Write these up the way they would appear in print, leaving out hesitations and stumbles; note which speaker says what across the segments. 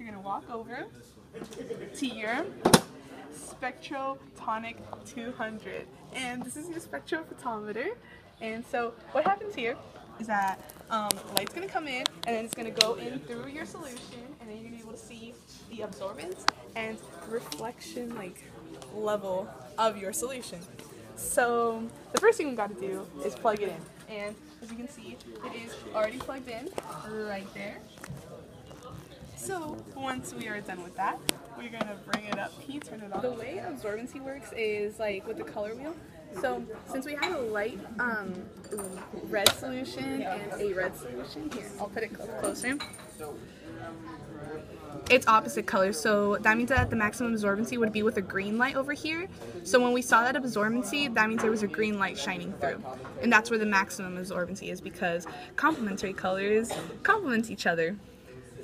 Speaker 1: you're going to walk over to your Spectrophotometer 200. And this is your spectrophotometer. And so what happens here is that light's going to come in, and then it's going to go in through your solution, and then you're going to be able to see the absorbance and reflection level of your solution. So the first thing we got to do is plug it in, and as you can see, it is already plugged in right there. So once we are done with that, we're going to bring it up. Can you turn it on? The way absorbency works is with the color wheel. So since we have a light red solution and a red solution, here, I'll put it closer. It's opposite colors, so that means that the maximum absorbency would be with a green light over here. So when we saw that absorbency, that means there was a green light shining through. And that's where the maximum absorbency is, because complementary colors complement each other.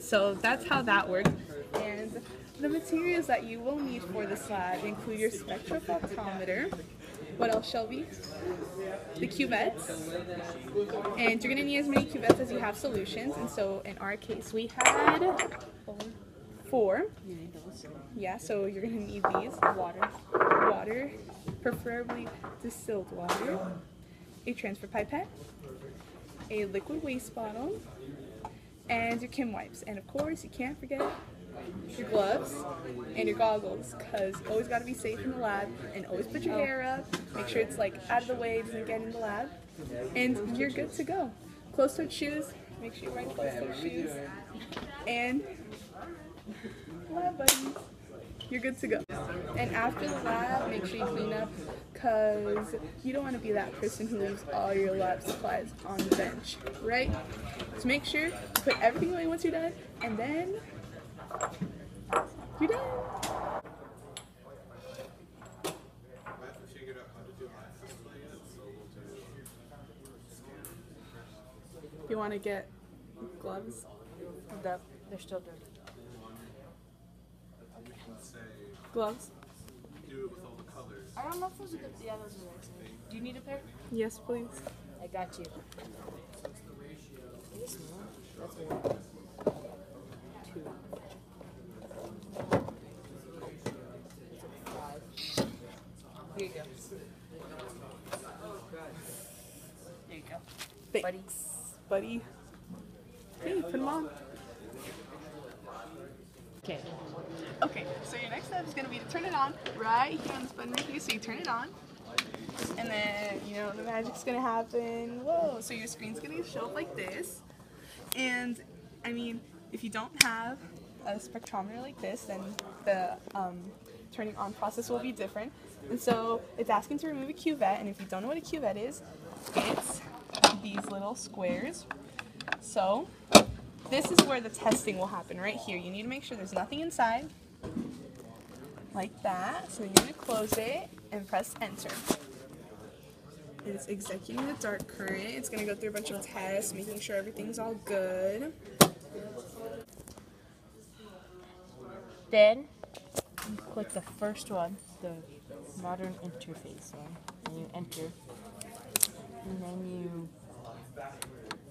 Speaker 1: So that's how that works. And the materials that you will need for this lab include your spectrophotometer. What else, Shelby? The cuvettes. And you're going to need as many cuvettes as you have solutions. And so in our case, we had 4. Yeah, so you're going to need these. Water, preferably distilled water. A transfer pipette. A liquid waste bottle. And your Kim wipes. And of course, you can't forget your gloves and your goggles, because you always got to be safe in the lab, and always put your hair up, make sure it's out of the way, doesn't get in the lab, and you're good to go. Closed-toed shoes, make sure you wear closed-toed shoes, and lab buddies, you're good to go. And after the lab, make sure you clean up, because you don't want to be that person who leaves all your lab supplies on the bench, right? So make sure you put everything away once you're done, and then you're done. You want to get gloves?
Speaker 2: They're still dirty.
Speaker 1: Gloves?
Speaker 3: Do it with all the colors.
Speaker 2: I don't know if those are good. Yeah, those are nice. Do you need a pair?
Speaker 1: Yes, please.
Speaker 2: I got you. This one. That's 1, 2. 5. Here you go. There you go.
Speaker 1: Thanks, buddy. Hey, put them on. Okay, so your next step is going to be to turn it on right here on this button right here. So you turn it on, and then, the magic's going to happen. Whoa, so your screen's going to show up like this. And, if you don't have a spectrometer like this, then the turning on process will be different. And so it's asking to remove a cuvette, and if you don't know what a cuvette is, it's these little squares. So this is where the testing will happen, right here. You need to make sure there's nothing inside, like that. So you're going to close it and press enter. It's executing the dark current. It's going to go through a bunch of tests, making sure everything's all good.
Speaker 2: Then you click the first one, the modern interface one, and you enter. And then you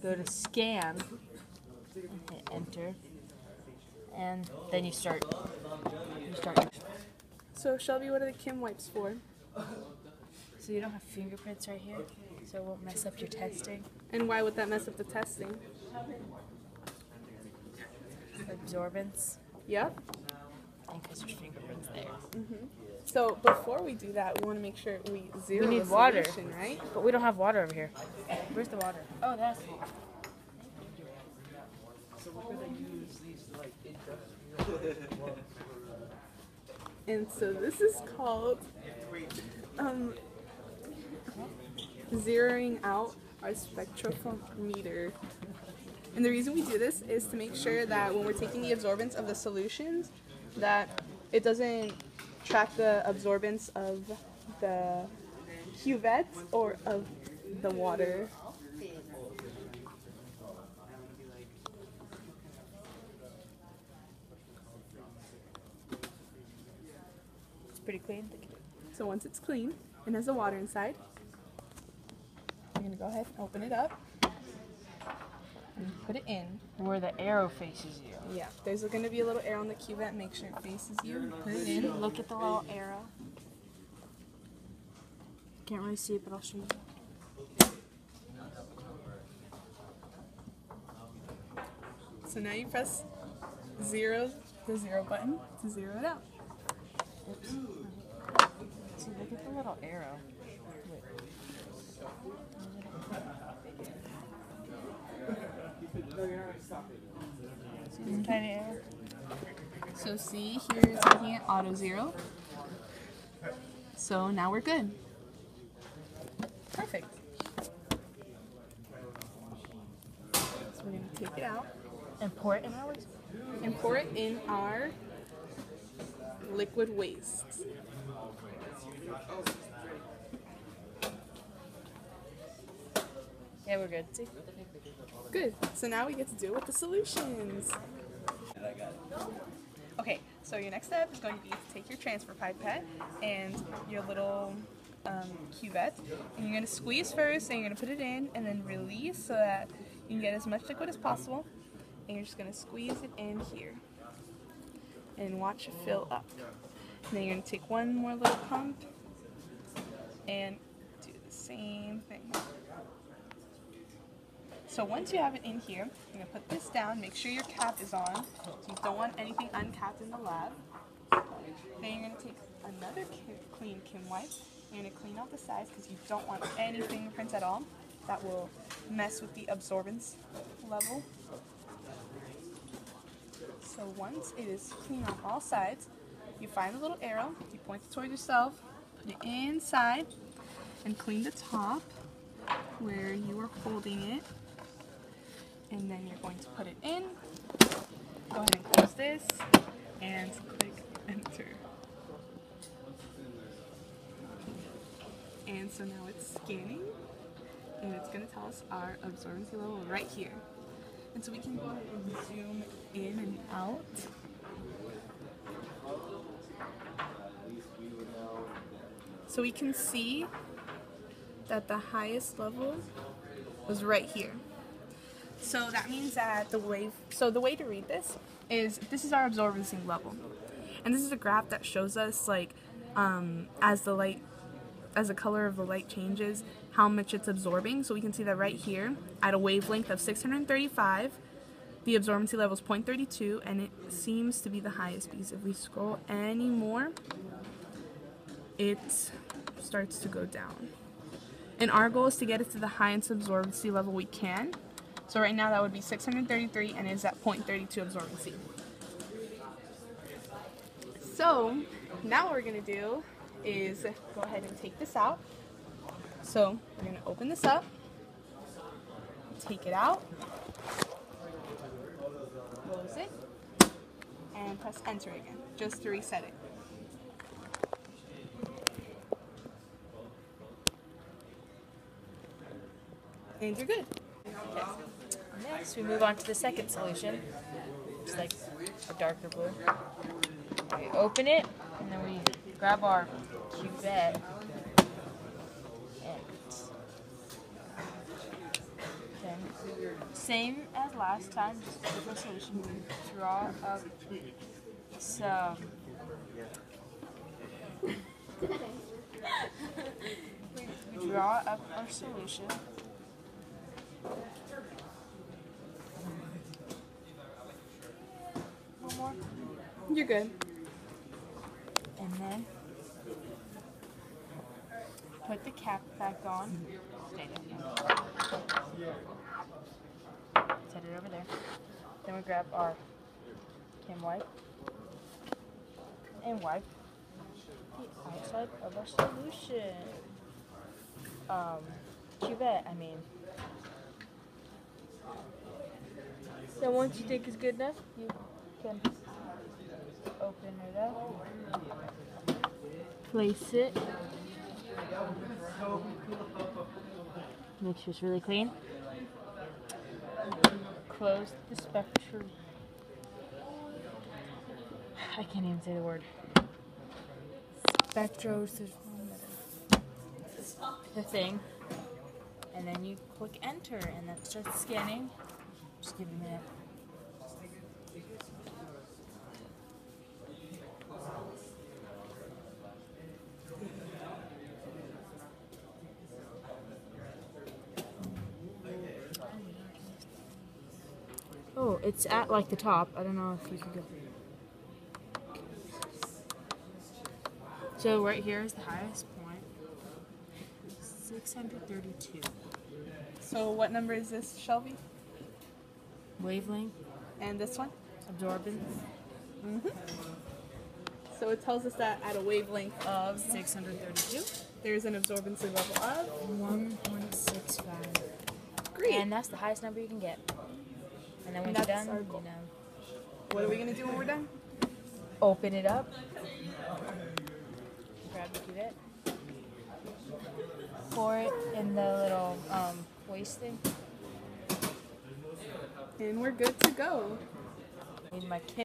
Speaker 2: go to scan and hit enter. And then you start.
Speaker 1: So Shelby, what are the Kim wipes for?
Speaker 2: So you don't have fingerprints right here, so it won't mess up your testing.
Speaker 1: And why would that mess up the testing?
Speaker 2: Absorbance.
Speaker 1: Yep.
Speaker 2: And because there's fingerprints there.
Speaker 1: So before we do that, we want to make sure we zero
Speaker 2: We need
Speaker 1: the
Speaker 2: water.
Speaker 1: solution, right?
Speaker 2: But we don't have water over here. Where's the water? Oh, that's it.
Speaker 3: So we're going to use these
Speaker 1: And so this is called zeroing out our spectrophotometer. And the reason we do this is to make sure that when we're taking the absorbance of the solutions, that it doesn't track the absorbance of the cuvettes or of the water.
Speaker 2: It's pretty clean.
Speaker 1: So once it's clean and has the water inside, I'm going to go ahead and open it up. Put it in.
Speaker 2: Where the arrow faces you.
Speaker 1: Yeah, there's going to be a little arrow on the cuvette. Make sure it faces you. Put it in.
Speaker 2: Look at the little arrow. Can't really see it, but I'll show you.
Speaker 1: So now you press the 0 button to zero it out.
Speaker 2: Oops. See, look at the little arrow. Wait. See this tiny arrow?
Speaker 1: So see, here it's making it auto 0. So now we're good. Perfect. So we're going to take it out
Speaker 2: And pour it in ours?
Speaker 1: and pour it in our liquid waste.
Speaker 2: Yeah, we're good. See?
Speaker 1: Good. So now we get to deal with the solutions. Okay, so your next step is going to be to take your transfer pipette and your little cuvette, and you're going to squeeze first, and you're going to put it in, and then release so that you can get as much liquid as possible. And you're just going to squeeze it in here and watch it fill up. And then you're going to take one more little pump and do the same thing. So once you have it in here, you're going to put this down, make sure your cap is on, so you don't want anything uncapped in the lab. Then you're going to take another clean Kim wipe, you're going to clean off the sides because you don't want any fingerprints at all. That will mess with the absorbance level. So once it is clean on all sides, you find the little arrow, you point it toward yourself, put it inside, and clean the top where you are holding it. And then you're going to put it in. Go ahead and close this and click enter. And so now it's scanning, and it's going to tell us our absorbency level right here. And so we can go ahead and zoom in and out. So we can see that the highest level was right here. So that means that the way to read this is our absorbency level. And this is a graph that shows us like as the color of the light changes, how much it's absorbing. So we can see that right here at a wavelength of 635, the absorbency level is 0.32, and it seems to be the highest because if we scroll any more, it starts to go down. And our goal is to get it to the highest absorbency level we can. So right now that would be 633, and it's at 0.32 absorbency. So now what we're going to do is go ahead and take this out. So we're going to open this up, take it out, close it, and press enter again, just to reset it. And you're good.
Speaker 2: Next, we move on to the second solution. It's like a darker blue. We open it, and then we grab our cuvette, and then, same as last time, just different solution. We draw up some. we draw up our solution. One more.
Speaker 1: You're good.
Speaker 2: And then put the cap back on. Stay there. Set it over there. Then we grab our Kim wipe and wipe the outside of our solution. Cuvette, I mean. Then once you think it's good enough, you can open it up, place it, make sure it's really clean, close the spectrum, I can't even say the word, spectrophotometer, the thing, and then you click enter, and that starts scanning Just give it a minute. Oh, it's at like the top. I don't know if you can go. So right here is the highest point. 632.
Speaker 1: So what number is this, Shelby?
Speaker 2: Wavelength,
Speaker 1: And this one?
Speaker 2: absorbance,
Speaker 1: So it tells us that at a wavelength of
Speaker 2: 632.
Speaker 1: there's an absorbency level of
Speaker 2: 1.65.
Speaker 1: great.
Speaker 2: And that's the highest number you can get. And then when
Speaker 1: And
Speaker 2: you're
Speaker 1: that's
Speaker 2: done,
Speaker 1: our
Speaker 2: you
Speaker 1: goal.
Speaker 2: know,
Speaker 1: What are we gonna do when we're done?
Speaker 2: open it up. Grab the cuvette. Pour it in the little waste thing.
Speaker 1: And we're good to go.
Speaker 2: Need my kit.